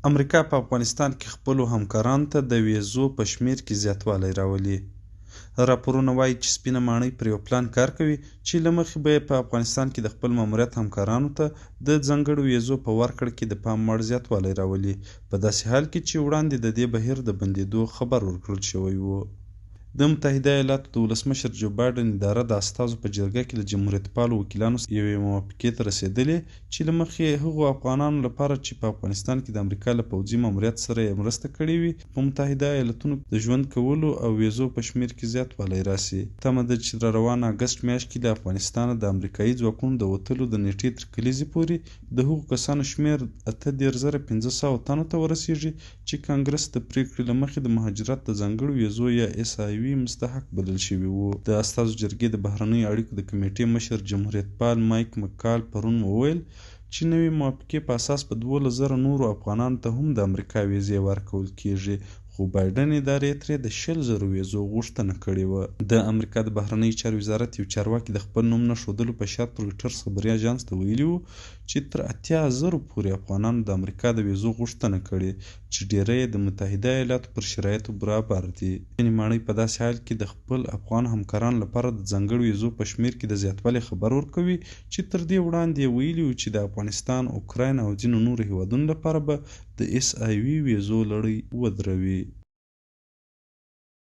امریکا په افغانستان کې خپلو همکارانو ته د ویزو په شمېر کې زیاتوالی راولي. راپورونه وایي چې سپینه ماڼۍ پر یو پلان کار کوي چې له مخې به یې په افغانستان کې د خپل ماموریت همکارانو ته د ځانګړو ویزو په ورکړه کې د پام وړ زیاتوالی راولي، په داسې حال کې چې وړاندې د دې بهیر د بندېدو خبر ورکړل شوی و. د متحده ایالاتو د ولسمشر جو بایډن اداره د استازو په جرګه کې له جمهوریت پالو وکیلانو یوې موافقې ته رسېدلې چې له مخې هغو افغانانو لپاره چې په افغانستان کې د امریکا له پوځي ماموریت سره یې مرسته کړې وي په متحده ایالتونو د ژوند کولو او ویزو په شمېر کې زیاتوالی راسي. تمه ده چې را روانه اګست میاشت کې له افغانستانه د امریکایي ځواکونو د وتلو د نیټې تر کلیزې پورې د هغو کسانو شمېر 18,500 تنو ته ورسیږي چې کانګرس د پرېکړې له مخې د مهاجرت د ځانګړو ویزو یا SIV مستحق بلل شوي وو. د استازو جرګې د بهرنیو اړیکو د کمیټې مشر جمهوریت پال مایک مکال پرون وویل چې نوې موافقې په اساس په 12,000 نورو افغانانو ته هم د امریکا ویزې ورکول کیږي، خو بایډن ادارې ترې د 100,000 ویزو غوښتنه کړې وه. د امریکا د بهرنیو چارو وزارت یو چارواکي د خپل نوم نه ښودلو په شرط رویټرز خبري اژانس ته ویلي وو چې تر 80,000 پورې افغانانو د امریکا د ویزو غوښتنه کړې چې ډیری یې د متحده ایالاتو پر شرایطو برابر دي. سپینې ماڼۍ په داسې حال کې د خپل افغان همکارانو لپاره د ځانګړو ویزو په شمېر کې د زیاتوالي خبر ورکوي چې تر دې وړاندې یې ویلي وو چې د افغانستان، اوکراین او ځینو نورو هیوادونو لپاره به د SIV ویزو لړۍ ودروي.